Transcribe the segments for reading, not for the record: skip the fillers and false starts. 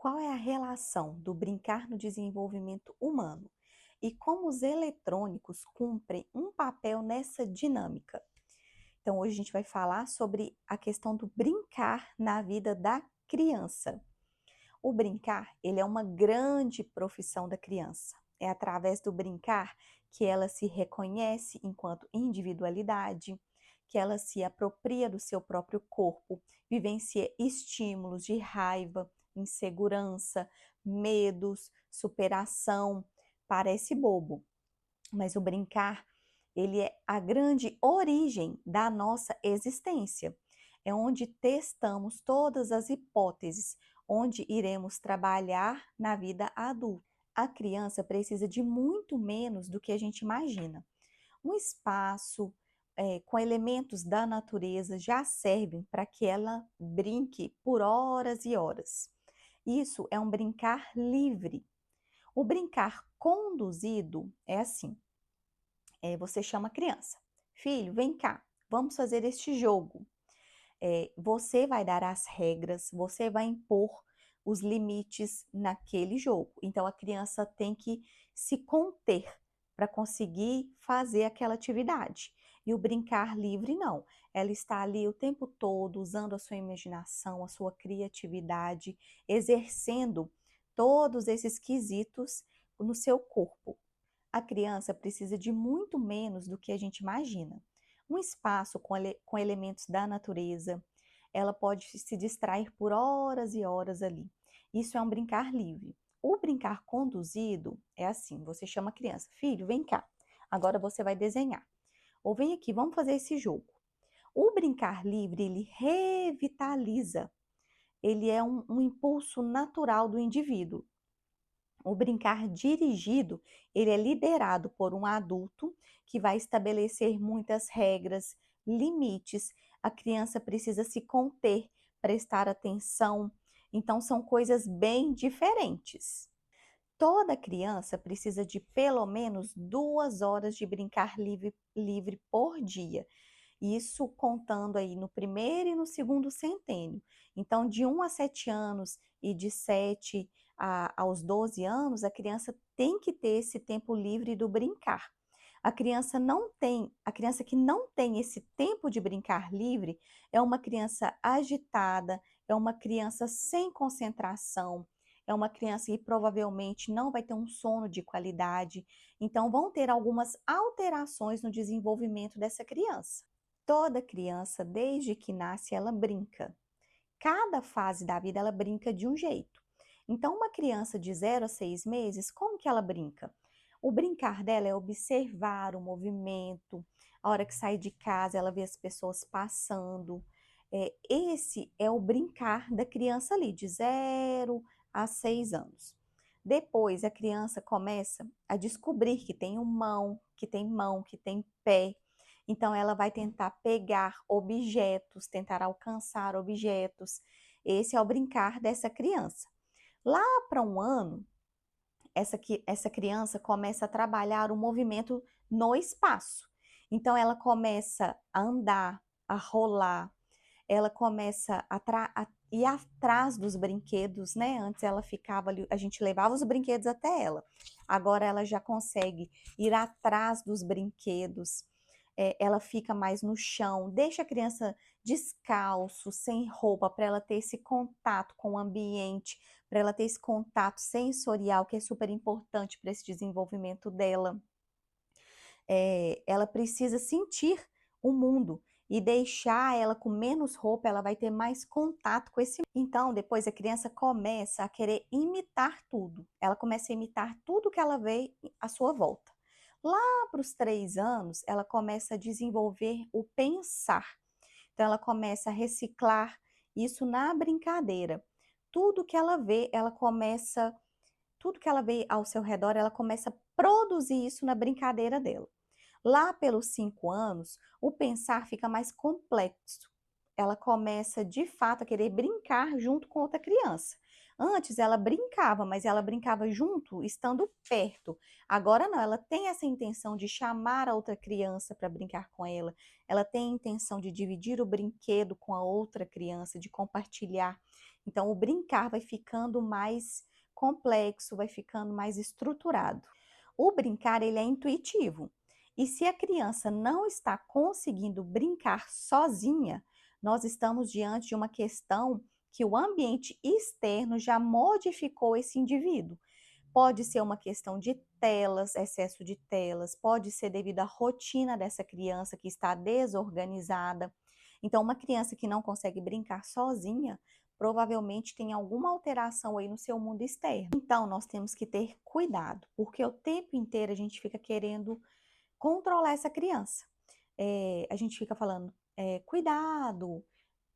Qual é a relação do brincar no desenvolvimento humano e como os eletrônicos cumprem um papel nessa dinâmica? Então, hoje a gente vai falar sobre a questão do brincar na vida da criança. O brincar, ele é uma grande profissão da criança. É através do brincar que ela se reconhece enquanto individualidade, que ela se apropria do seu próprio corpo, vivencia estímulos de raiva, insegurança, medos, superação. Parece bobo, mas o brincar, ele é a grande origem da nossa existência. É onde testamos todas as hipóteses, onde iremos trabalhar na vida adulta. A criança precisa de muito menos do que a gente imagina. Um espaço com elementos da natureza já servem para que ela brinque por horas e horas. Isso é um brincar livre. O brincar conduzido é assim: você chama a criança, filho, vem cá, vamos fazer este jogo. Você vai dar as regras, você vai impor os limites naquele jogo. Então a criança tem que se conter para conseguir fazer aquela atividade. E o brincar livre não. Ela está ali o tempo todo usando a sua imaginação, a sua criatividade, exercendo todos esses quesitos no seu corpo. A criança precisa de muito menos do que a gente imagina. Um espaço com elementos da natureza, ela pode se distrair por horas e horas ali. Isso é um brincar livre. O brincar conduzido é assim: você chama a criança, filho, vem cá, agora você vai desenhar. Ou vem aqui, vamos fazer esse jogo. O brincar livre, ele revitaliza, ele é um impulso natural do indivíduo. O brincar dirigido, ele é liderado por um adulto que vai estabelecer muitas regras, limites. A criança precisa se conter, prestar atenção. Então, são coisas bem diferentes. Toda criança precisa de pelo menos 2 horas de brincar livre por dia. Isso contando aí no primeiro e no segundo centênio. Então, de 1 a 7 anos e de 7 aos 12 anos, a criança tem que ter esse tempo livre do brincar. A criança que não tem esse tempo de brincar livre é uma criança agitada, é uma criança sem concentração, é uma criança que provavelmente não vai ter um sono de qualidade. Então, vão ter algumas alterações no desenvolvimento dessa criança. Toda criança, desde que nasce, ela brinca. Cada fase da vida ela brinca de um jeito. Então, uma criança de 0 a 6 meses, como que ela brinca? O brincar dela é observar o movimento. A hora que sai de casa, ela vê as pessoas passando. Esse é o brincar da criança ali, de 0 a 6 anos. Depois, a criança começa a descobrir que tem mão, que tem pé. Então, ela vai tentar pegar objetos, tentar alcançar objetos. Esse é o brincar dessa criança. Lá para 1 ano, essa criança começa a trabalhar o movimento no espaço. Então, ela começa a andar, a rolar, ela começa a ir atrás dos brinquedos, né? Antes ela ficava ali, a gente levava os brinquedos até ela. Agora ela já consegue ir atrás dos brinquedos. Ela fica mais no chão, deixa a criança descalço, sem roupa, para ela ter esse contato com o ambiente, para ela ter esse contato sensorial, que é super importante para esse desenvolvimento dela. Ela precisa sentir o mundo e deixar ela com menos roupa, ela vai ter mais contato com esse mundo. Então, depois a criança começa a querer imitar tudo. Ela começa a imitar tudo que ela vê à sua volta. Lá para os 3 anos, ela começa a desenvolver o pensar. Então, ela começa a reciclar isso na brincadeira. Tudo que ela vê, tudo que ela vê ao seu redor, ela começa a produzir isso na brincadeira dela. Lá pelos 5 anos, o pensar fica mais complexo. Ela começa, de fato, a querer brincar junto com outra criança. Antes ela brincava, mas ela brincava junto, estando perto. Agora não, ela tem essa intenção de chamar a outra criança para brincar com ela. Ela tem a intenção de dividir o brinquedo com a outra criança, de compartilhar. Então, o brincar vai ficando mais complexo, vai ficando mais estruturado. O brincar, ele é intuitivo. E se a criança não está conseguindo brincar sozinha, nós estamos diante de uma questão que o ambiente externo já modificou esse indivíduo. Pode ser uma questão de telas, excesso de telas, pode ser devido à rotina dessa criança que está desorganizada. Então, uma criança que não consegue brincar sozinha, provavelmente tem alguma alteração aí no seu mundo externo. Então, nós temos que ter cuidado, porque o tempo inteiro a gente fica querendo controlar essa criança. A gente fica falando, cuidado,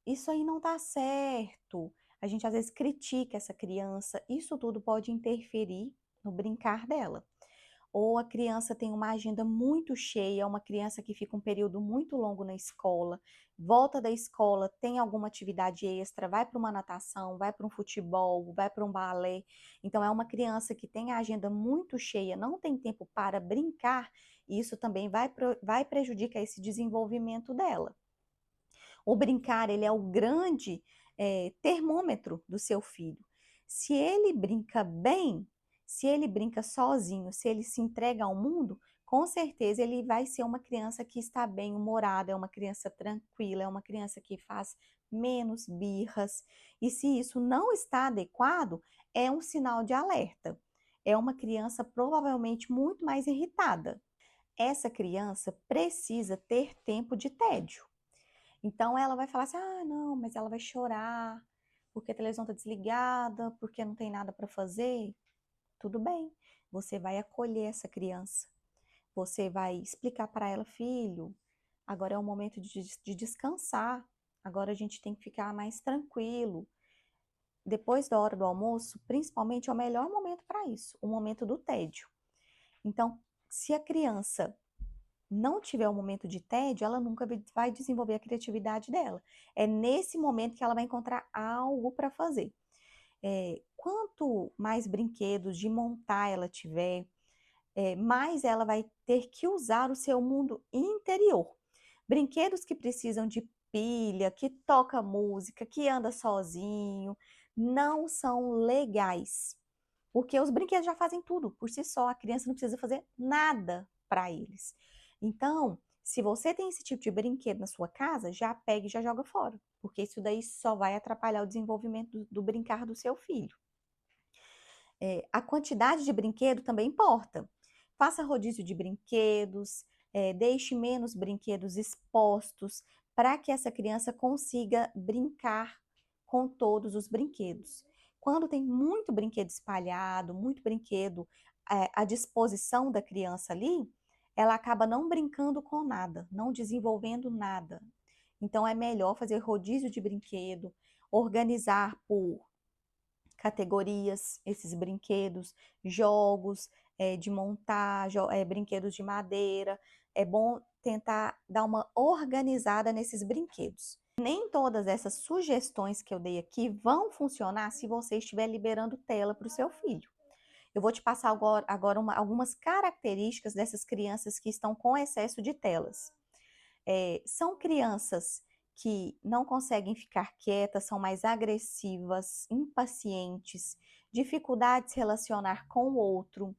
isso aí não tá certo. A gente às vezes critica essa criança, isso tudo pode interferir no brincar dela. Ou a criança tem uma agenda muito cheia, uma criança que fica um período muito longo na escola, volta da escola, tem alguma atividade extra, vai para uma natação, vai para um futebol, vai para um balé. Então, é uma criança que tem a agenda muito cheia, não tem tempo para brincar, e isso também vai prejudicar esse desenvolvimento dela. O brincar, ele é o grande termômetro do seu filho. Se ele brinca bem, se ele brinca sozinho, se ele se entrega ao mundo, com certeza ele vai ser uma criança que está bem humorada, é uma criança tranquila, é uma criança que faz menos birras. E se isso não está adequado, é um sinal de alerta. É uma criança provavelmente muito mais irritada. Essa criança precisa ter tempo de tédio. Então ela vai falar assim: ah, não, mas ela vai chorar, porque a televisão está desligada, porque não tem nada para fazer. Tudo bem, você vai acolher essa criança. Você vai explicar para ela: filho, agora é o momento de descansar. Agora a gente tem que ficar mais tranquilo. Depois da hora do almoço, principalmente, é o melhor momento para isso, o momento do tédio. Então, se a criança não tiver um momento de tédio, ela nunca vai desenvolver a criatividade dela. É nesse momento que ela vai encontrar algo para fazer. Quanto mais brinquedos de montar ela tiver, mais ela vai ter que usar o seu mundo interior. Brinquedos que precisam de pilha, que toca música, que anda sozinho, não são legais. Porque os brinquedos já fazem tudo por si só, a criança não precisa fazer nada para eles. Então, se você tem esse tipo de brinquedo na sua casa, já pega e já joga fora, porque isso daí só vai atrapalhar o desenvolvimento do brincar do seu filho. A quantidade de brinquedo também importa. Faça rodízio de brinquedos, deixe menos brinquedos expostos, para que essa criança consiga brincar com todos os brinquedos. Quando tem muito brinquedo espalhado, muito brinquedo à disposição da criança ali, ela acaba não brincando com nada, não desenvolvendo nada. Então é melhor fazer rodízio de brinquedo, organizar por categorias esses brinquedos, jogos de montar, brinquedos de madeira. É bom tentar dar uma organizada nesses brinquedos. Nem todas essas sugestões que eu dei aqui vão funcionar se você estiver liberando tela para o seu filho. Eu vou te passar agora algumas características dessas crianças que estão com excesso de telas. São crianças que não conseguem ficar quietas, são mais agressivas, impacientes, dificuldade de se relacionar com o outro,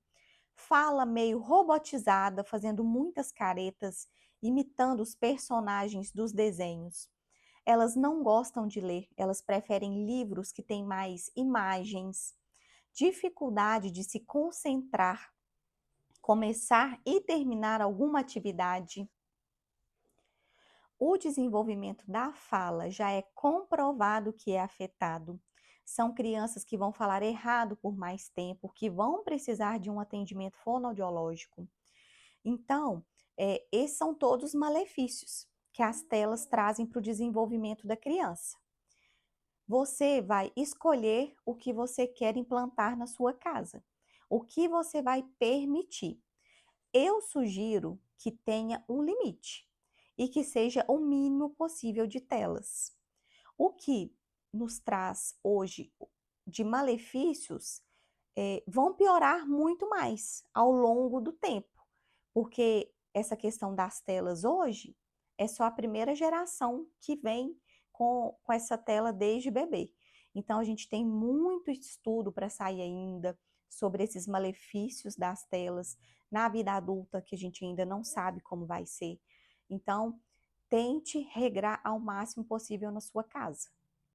fala meio robotizada, fazendo muitas caretas, imitando os personagens dos desenhos. Elas não gostam de ler, elas preferem livros que têm mais imagens, dificuldade de se concentrar, começar e terminar alguma atividade. O desenvolvimento da fala já é comprovado que é afetado. São crianças que vão falar errado por mais tempo, que vão precisar de um atendimento fonoaudiológico. Então, esses são todos malefícios que as telas trazem para o desenvolvimento da criança. Você vai escolher o que você quer implantar na sua casa, o que você vai permitir. Eu sugiro que tenha um limite e que seja o mínimo possível de telas. O que nos traz hoje de malefícios vão piorar muito mais ao longo do tempo, porque essa questão das telas hoje é só a primeira geração que vem com essa tela desde bebê. Então, a gente tem muito estudo para sair ainda sobre esses malefícios das telas na vida adulta, que a gente ainda não sabe como vai ser. Então, tente regrar ao máximo possível na sua casa.